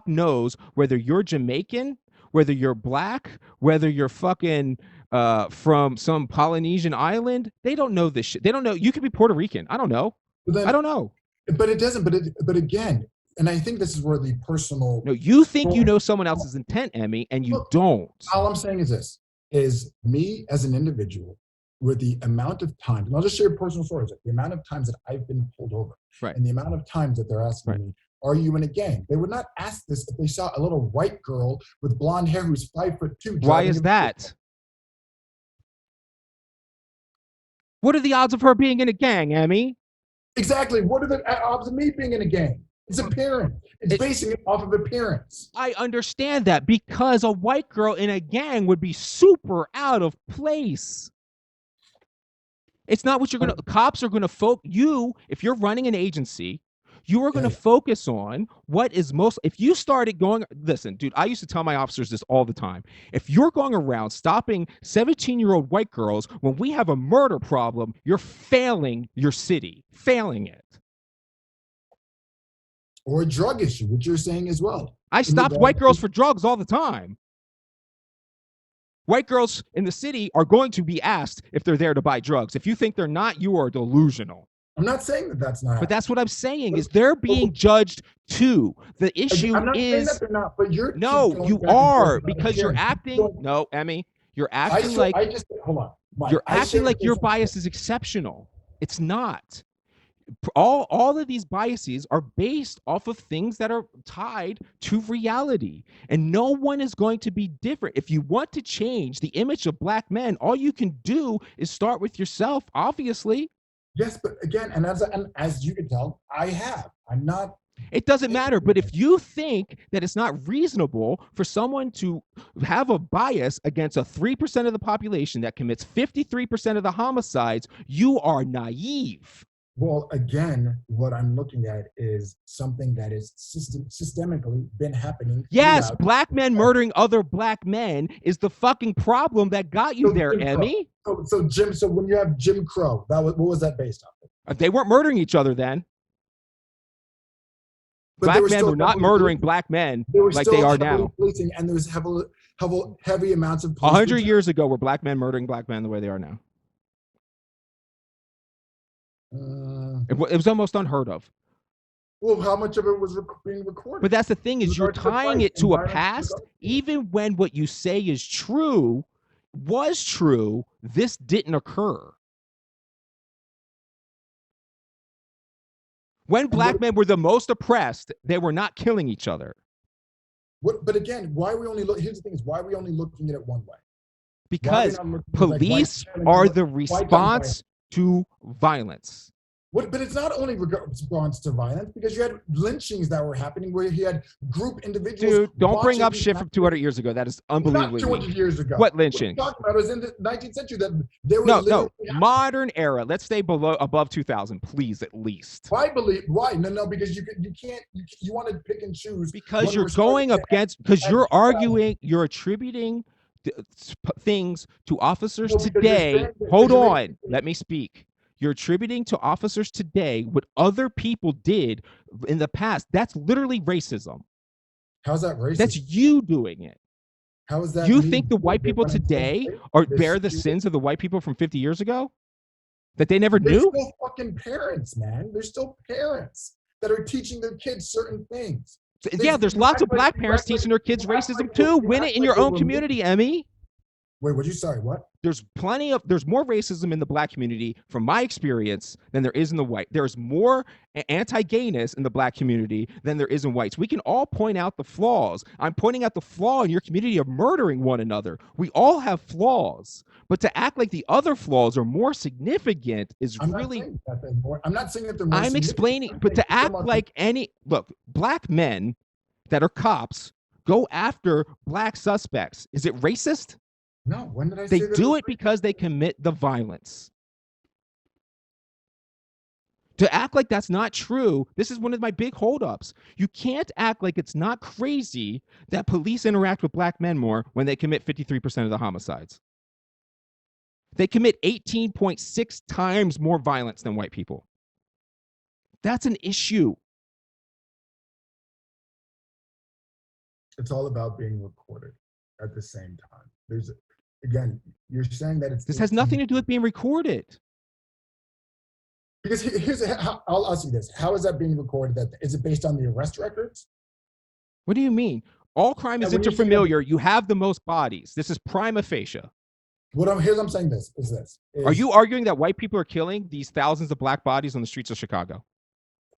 knows whether you're Jamaican, whether you're black, whether you're fucking from some Polynesian island. They don't know this shit. They don't know. You could be Puerto Rican. I don't know. I don't know. But it doesn't. But again, and I think this is where the personal... No, you think you know someone else's intent, Emmy, and you don't. All I'm saying is this, is me as an individual with the amount of times, and I'll just share personal stories, the amount of times that I've been pulled over, and the amount of times that they're asking me, are you in a gang? They would not ask this if they saw a little white girl with blonde hair who's 5'2". Why is that? What are the odds of her being in a gang, Emmy? Exactly. What are the odds of me being in a gang? It's appearance. It's basing it off of appearance. I understand that, because a white girl in a gang would be super out of place. It's not what you're going to... Cops are going to if you're running an agency, You are going to focus on what is most. If you started going, listen, dude, I used to tell my officers this all the time. If you're going around stopping 17-year-old white girls when we have a murder problem, you're failing your city, failing it. Or a drug issue, which you're saying as well. I stopped white girls for drugs all the time. White girls in the city are going to be asked if they're there to buy drugs. If you think they're not, you are delusional. I'm not saying that that's not. But that's what I'm saying is they're being judged too. The issue I'm not saying is that they're not, but you're no, you are because you're acting. No, Emmy, you're acting like hold on. Mike, you're acting like your bias is exceptional. It's not. All of these biases are based off of things that are tied to reality, and no one is going to be different. If you want to change the image of black men, all you can do is start with yourself, obviously. Yes, but again, and as you can tell, I'm not. It doesn't matter, but if you think that it's not reasonable for someone to have a bias against a 3% of the population that commits 53% of the homicides, you are naive. Well, again, what I'm looking at is something that is systemically been happening. Yes, black men murdering other black men is the fucking problem that got you there, Emmy. So when you have Jim Crow, what was that based on? They weren't murdering each other then. But black men were not murdering black men like they are now. Policing, and there was heavy amounts of 100 years ago were black men murdering black men the way they are now. It was almost unheard of. Well, how much of it was being recorded? But that's the thing is you're tying it to a past. Even when what you say is true, was true, this didn't occur. When black men were the most oppressed, they were not killing each other. But again, why are we only here's the thing is why are we only looking at it one way? Because police are the response to violence. But it's not only response to violence, because you had lynchings that were happening where you had group individuals. Dude, don't bring up shit from 200 years ago. That is unbelievably. Not 200 years ago. What lynching? What talking about is in the 19th century that there was no modern era. Let's stay above 2000, please, at least. Why? No, because you can't. You want to pick and choose because you're going against. Because you're arguing. You're attributing things to officers today. Hold on, let me speak. You're attributing to officers today what other people did in the past. That's literally racism. How's that racist? That's you doing it. How is that? You think the white people today bear the sins of the white people from 50 years ago? That they never knew? They're still fucking parents, man. They're still parents that are teaching their kids certain things. Yeah, there's lots of black parents teaching their kids racism too. Win it in your own community, Emmy. Wait, what? There's more racism in the black community, from my experience, than there is in the white. There's more anti-gayness in the black community than there is in whites. We can all point out the flaws. I'm pointing out the flaw in your community of murdering one another. We all have flaws, but to act like the other flaws are more significant is really. I'm not saying that they're more. I'm explaining, but to act like black men that are cops go after black suspects. Is it racist? No, when did I say that? They do it because they commit the violence. To act like that's not true, this is one of my big holdups. You can't act like it's not crazy that police interact with black men more when they commit 53% of the homicides. They commit 18.6 times more violence than white people. That's an issue. It's all about being recorded at the same time. Again, you're saying that this has nothing to do with being recorded. Because I'll ask you this: how is that being recorded? Is it based on the arrest records? What do you mean? All crime is interfamiliar. You have the most bodies. This is prima facie. I'm saying are you arguing that white people are killing these thousands of black bodies on the streets of Chicago?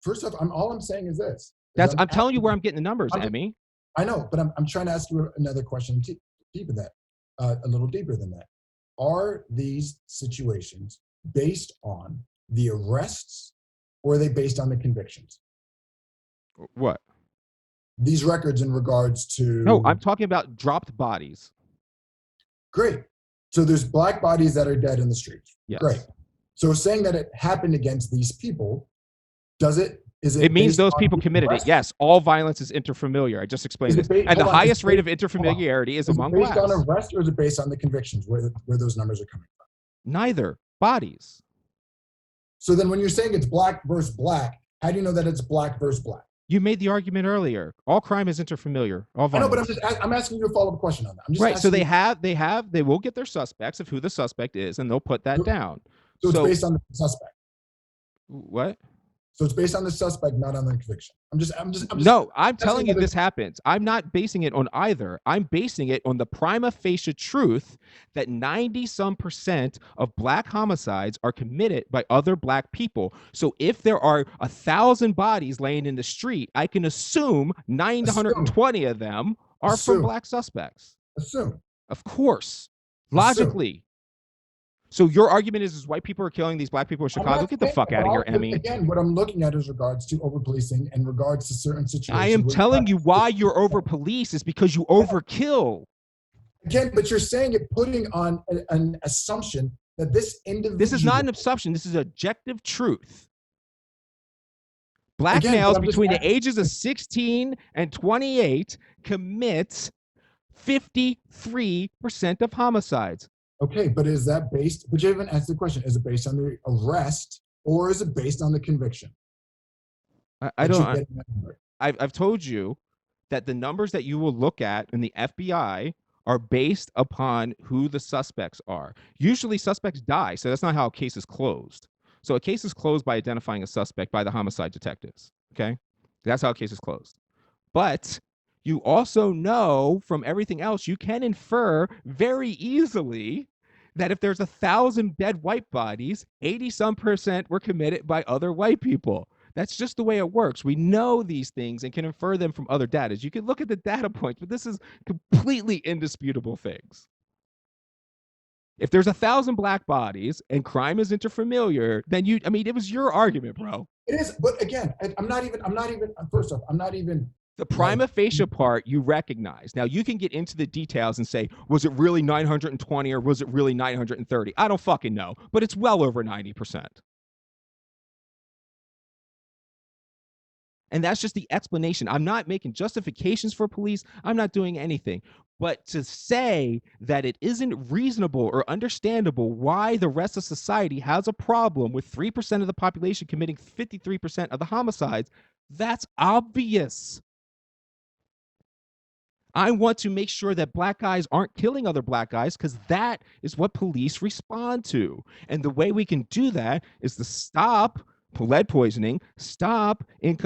First off, all I'm saying is this. I'm telling you where I'm getting the numbers, Emmy. I know, but I'm trying to ask you another question deeper than that, a little deeper than that. Are these situations based on the arrests, or are they based on the convictions? What? These records in regards to... No, I'm talking about dropped bodies. Great. So there's black bodies that are dead in the streets. Yes. Great. So saying that it happened against these people, does it Is It it means based those on people the committed it. arrest? Yes, all violence is interfamiliar. I just explained Is this. it based? And the Hold on. highest rate of Hold on. interfamiliarity is Is it among based on blacks. arrest, or is it based on the convictions where those numbers are coming from? Neither. Bodies. So then, when you're saying it's black versus black, how do you know that it's black versus black? You made the argument earlier. All crime is interfamiliar. All I know, violence. but I'm asking you a follow-up question on that. I'm just Right. So asking they will get their suspects of who the suspect is, and they'll put that down. So it's based on the suspect. What? So it's based on the suspect, not on the conviction. No, I'm telling you this happens. I'm not basing it on either. I'm basing it on the prima facie truth that 90% of black homicides are committed by other black people. So if there are 1,000 bodies laying in the street, I can assume 920 of them are from black suspects. Assume. Of course. Logically. So your argument is white people are killing these black people in Chicago? Get the fuck out of here, Emmy. Again, what I'm looking at is regards to over-policing and regards to certain situations. I am telling you why you're over-police is because you overkill. Again, but you're saying it putting on an assumption that this individual... This is not an assumption. This is objective truth. Black males between the ages of 16 and 28 commit 53% of homicides. Okay, but is that based, but you haven't answered the question, is it based on the arrest or is it based on the conviction? I've told you that the numbers that you will look at in the FBI are based upon who the suspects are. Usually suspects die, so that's not how a case is closed. So a case is closed by identifying a suspect by the homicide detectives, okay? That's how a case is closed. But you also know from everything else, you can infer very easily that if there's 1,000 dead white bodies, 80% were committed by other white people. That's just the way it works. We know these things and can infer them from other data. You can look at the data points, but this is completely indisputable things. If there's 1,000 black bodies and crime is interfamiliar, then it was your argument, bro. It is, but again, I'm not even, first off, I'm not even. The prima facie part you recognize. Now you can get into the details and say, was it really 920 or was it really 930? I don't fucking know, but it's well over 90%. And that's just the explanation. I'm not making justifications for police. I'm not doing anything. But to say that it isn't reasonable or understandable why the rest of society has a problem with 3% of the population committing 53% of the homicides, that's obvious. I want to make sure that black guys aren't killing other black guys because that is what police respond to. And the way we can do that is to stop lead poisoning, stop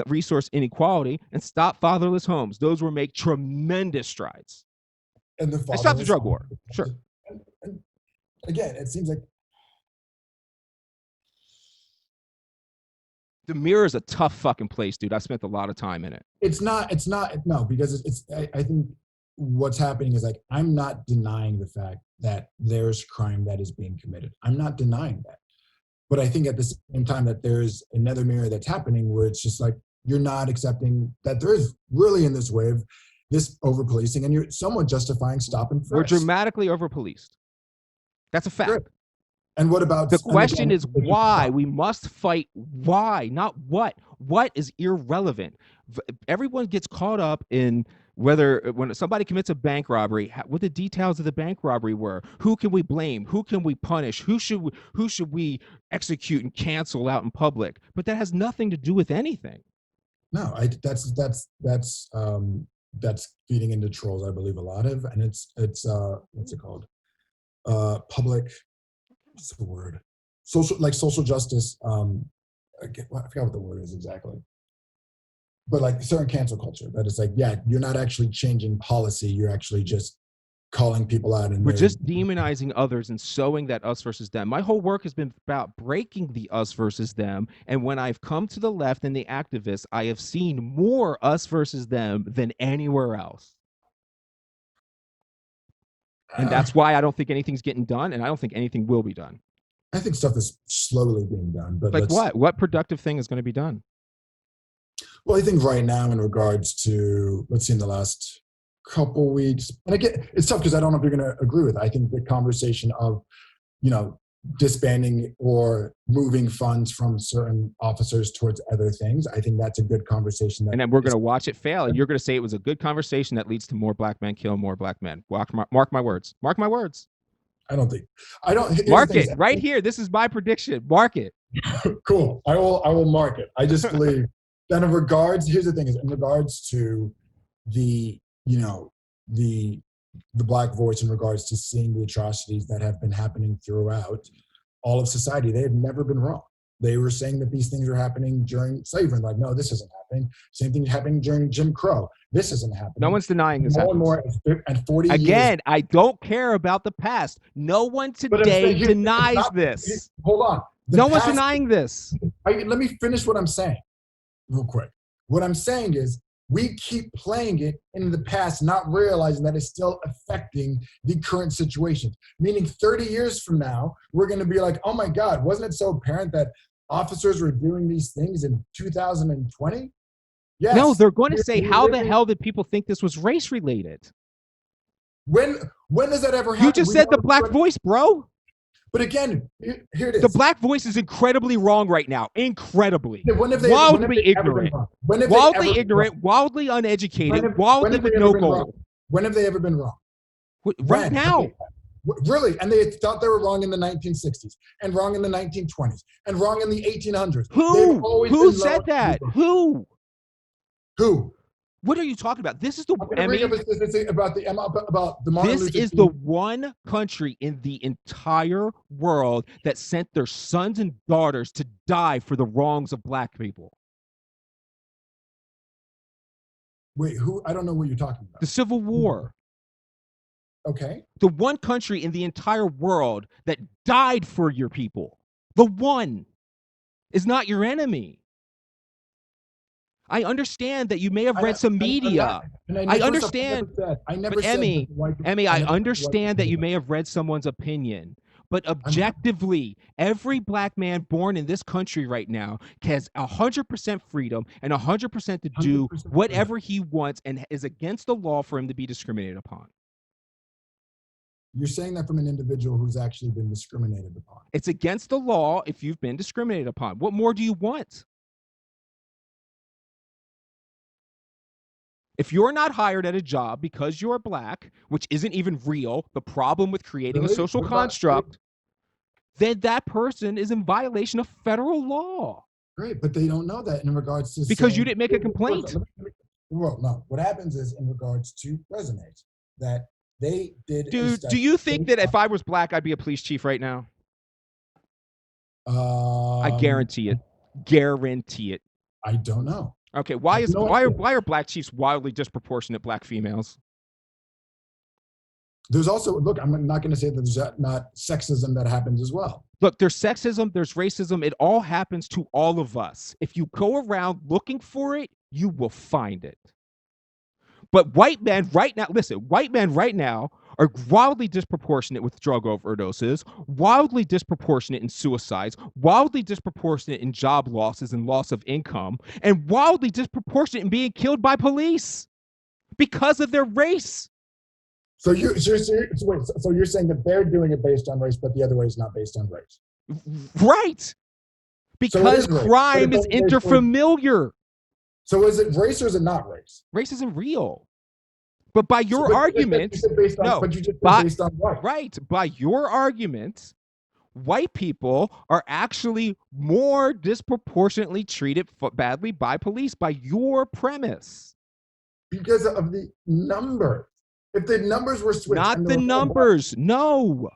resource inequality, and stop fatherless homes. Those will make tremendous strides. And stop the drug war. Sure. And again, it seems like the Mirror is a tough fucking place, dude. I spent a lot of time in it. It's not, no, because I think what's happening is like, I'm not denying the fact that there's crime that is being committed. I'm not denying that. But I think at the same time that there's another mirror that's happening where it's just like, you're not accepting that there is really in this wave, this over-policing, and you're somewhat justifying stop and frisk. We're dramatically over-policed. That's a fact. Sure. And what about... The question is why. We must fight why, not what. What is irrelevant. Everyone gets caught up in when somebody commits a bank robbery, what the details of the bank robbery were. Who can we blame? Who can we punish? Who should we execute and cancel out in public? But that has nothing to do with anything. No, that's feeding into trolls, I believe a lot of, and it's what's it called? Public, what's the word? Social justice. I forgot what the word is exactly. But like certain cancel culture, that it's like, yeah, you're not actually changing policy. You're actually just calling people out. And we're just demonizing others and sowing that us versus them. My whole work has been about breaking the us versus them. And when I've come to the left and the activists, I have seen more us versus them than anywhere else. And that's why I don't think anything's getting done. And I don't think anything will be done. I think stuff is slowly being done. But like what productive thing is going to be done? Well, I think right now in regards to, let's see, in the last couple weeks, and again, it's tough because I don't know if you're going to agree with it. I think the conversation of, disbanding or moving funds from certain officers towards other things. I think that's a good conversation. That and then we're going to watch it fail, and you're going to say it was a good conversation that leads to more black men killing more black men. Mark my words. Mark my words. I don't think. I don't. Mark it right here. This is my prediction. Mark it. Cool. I will mark it. I just believe that in regards. Here's the thing: is in regards to the the black voice, in regards to seeing the atrocities that have been happening throughout all of society, they have never been wrong. They were saying that these things were happening during slavery. Like, no, this isn't happening. Same thing happening during Jim Crow. This isn't happening. No one's denying this. More and more, and 40 years. Again, I don't care about the past. No one today denies this. Hold on. No one's denying this. Let me finish what I'm saying real quick. What I'm saying is, we keep playing it in the past, not realizing that it's still affecting the current situation. Meaning 30 years from now, we're going to be like, oh my God, wasn't it so apparent that officers were doing these things in 2020? Yes. No, they're going to say, how the hell did people think this was race related? When does that ever happen? You just said the black voice, bro. But again, here it is. The black voice is incredibly wrong right now. Incredibly. Wildly ignorant. Wildly ignorant, wildly uneducated, wildly with no goal. When have they ever been wrong? Right now. Really? And they thought they were wrong in the 1960s, and wrong in the 1920s, and wrong in the 1800s. Who said that? Who? What are you talking about? This is the This is the one country in the entire world that sent their sons and daughters to die for the wrongs of black people. Wait, who? I don't know what you're talking about. The Civil War. Okay. The one country in the entire world that died for your people. The one is not your enemy. I understand that you may have read some media. I understand. Emmy, I understand that you may have read someone's opinion. But objectively, every black man born in this country right now has 100% freedom and 100% to do whatever he wants, and is against the law for him to be discriminated upon. You're saying that from an individual who's actually been discriminated upon. It's against the law if you've been discriminated upon. What more do you want? If you're not hired at a job because you're black, which isn't even real, the problem with creating a social construct, then that person is in violation of federal law. Great, but they don't know that in regards to because you didn't make a complaint. Well, no. What happens is, in regards to resumes, that they did. Dude, do you think that if I was black, I'd be a police chief right now? I guarantee it. Guarantee it. I don't know. Okay, why are black chiefs wildly disproportionate black females? There's also, look, I'm not going to say that there's not sexism that happens as well. Look, there's sexism, there's racism. It all happens to all of us. If you go around looking for it, you will find it. But white men right now are wildly disproportionate with drug overdoses, wildly disproportionate in suicides, wildly disproportionate in job losses and loss of income, and wildly disproportionate in being killed by police because of their race. So you're saying that they're doing it based on race, but the other way is not based on race. Right. Because crime is interfamiliar. So is it race or is it not race? Race isn't real. But by your argument, by your argument, white people are actually more disproportionately treated badly by police by your premise. Because of the numbers. If the numbers were switched. Not the numbers, no.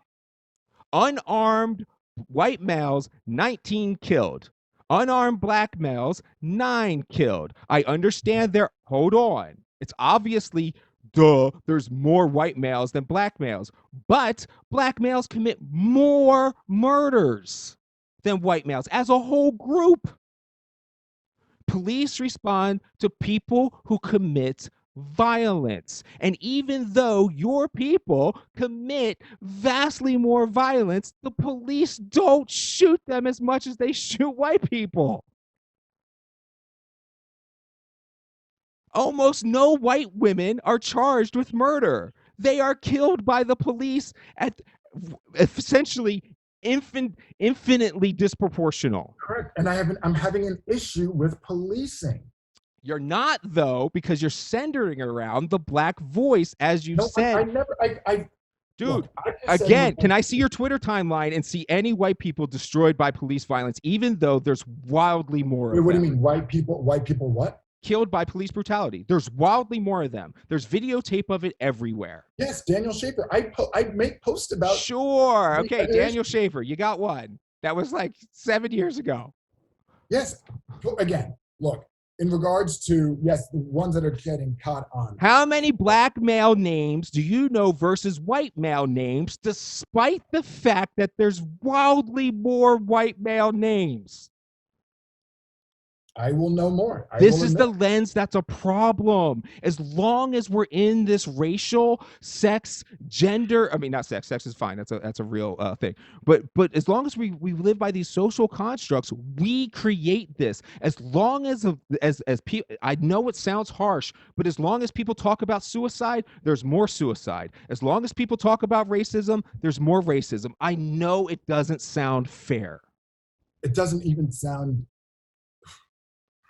Unarmed white males, 19 killed. Unarmed black males, 9 killed. I understand hold on. It's obviously there's more white males than black males, but black males commit more murders than white males as a whole group. Police respond to people who commit violence. And even though your people commit vastly more violence, the police don't shoot them as much as they shoot white people. Almost no white women are charged with murder. They are killed by the police at essentially infinitely disproportional. Correct. And I'm having an issue with policing. You're not, though, because you're centering around the black voice, as you've No, said. I never, Dude, look, I just said again, can I see your Twitter timeline and see any white people destroyed by police violence, even though there's wildly more of what do them? you mean, white people what? Killed by police brutality. There's wildly more of them. There's videotape of it everywhere. Yes, Daniel Schaefer. I make posts about. Sure. Okay, Daniel Schaefer, you got one. That was like 7 years ago. Yes. Again, look, in regards to, yes, the ones that are getting caught on. How many black male names do you know versus white male names, despite the fact that there's wildly more white male names? I will know more. This is the lens that's a problem. As long as we're in this racial, sex, gender, I mean, not sex, sex is fine. That's a real thing. But as long as we live by these social constructs, we create this. As long as people, I know it sounds harsh, but as long as people talk about suicide, there's more suicide. As long as people talk about racism, there's more racism. I know it doesn't sound fair. It doesn't even sound.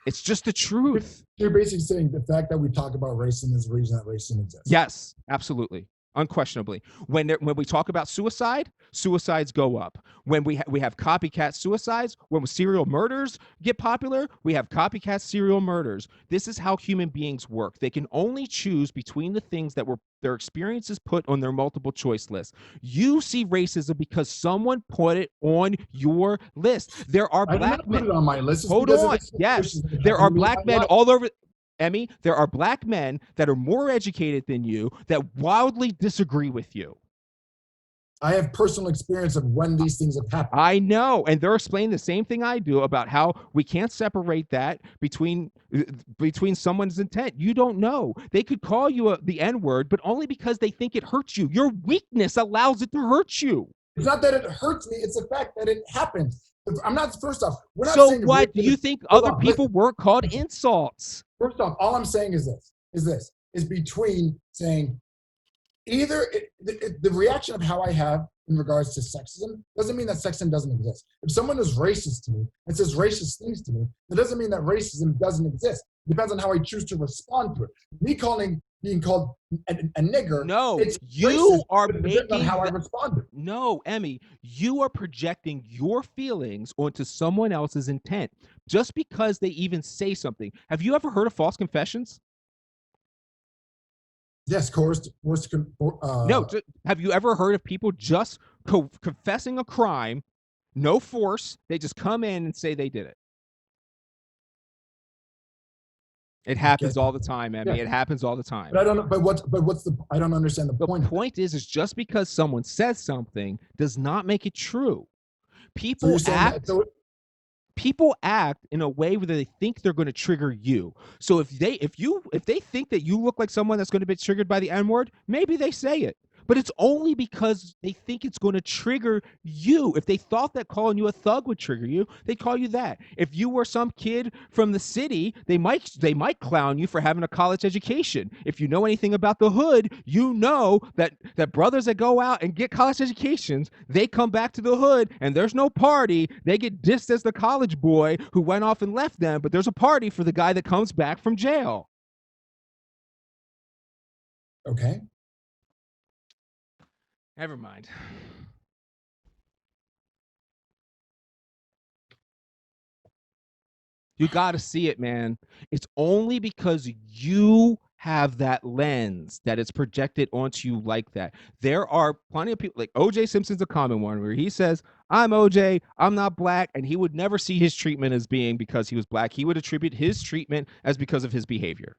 It's just the truth. You're basically saying the fact that we talk about racism is the reason that racism exists. Yes, absolutely. Unquestionably. When we talk about suicide, suicides go up. When we have copycat suicides, when serial murders get popular, we have copycat serial murders. This is how human beings work. They can only choose between the things that their experiences put on their multiple choice list. You see racism because someone put it on your list. There are black men. I did not put it on my list. Hold on. Yes, there are black men all over. Emmy, there are black men that are more educated than you that wildly disagree with you. I have personal experience of when these things have happened. I know, and they're explaining the same thing I do about how we can't separate that between someone's intent. You don't know. They could call you the N-word, but only because they think it hurts you. Your weakness allows it to hurt you. It's not that it hurts me. It's the fact that it happens. I'm not, first off, we're not so saying. So what, do you think other people weren't called insults? First off, all I'm saying is between saying either the reaction of how I have in regards to sexism doesn't mean that sexism doesn't exist. If someone is racist to me and says racist things to me, that doesn't mean that racism doesn't exist. It depends on how I choose to respond to it. Me being called a nigger. No, it's you racist, are making on how I responded. No, Emmy, you are projecting your feelings onto someone else's intent just because they even say something. Have you ever heard of false confessions? Yes, coerced. No, have you ever heard of people just confessing a crime, no force? They just come in and say they did it. It happens all the time, Emmy. Yeah. It happens all the time. But I don't know. But what's the? I don't understand the point. The point is just because someone says something does not make it true. People act in a way where they think they're going to trigger you. So if they think that you look like someone that's going to be triggered by the N-word, maybe they say it. But it's only because they think it's going to trigger you. If they thought that calling you a thug would trigger you, they'd call you that. If you were some kid from the city, they might clown you for having a college education. If you know anything about the hood, you know that brothers that go out and get college educations, they come back to the hood and there's no party. They get dissed as the college boy who went off and left them, but there's a party for the guy that comes back from jail. Okay. Never mind. You got to see it, man. It's only because you have that lens that it's projected onto you like that. There are plenty of people, like O.J. Simpson's a common one, where he says, I'm O.J., I'm not black, and he would never see his treatment as being because he was black. He would attribute his treatment as because of his behavior.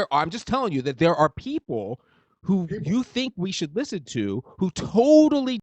I'm just telling you that there are people who you think we should listen to who totally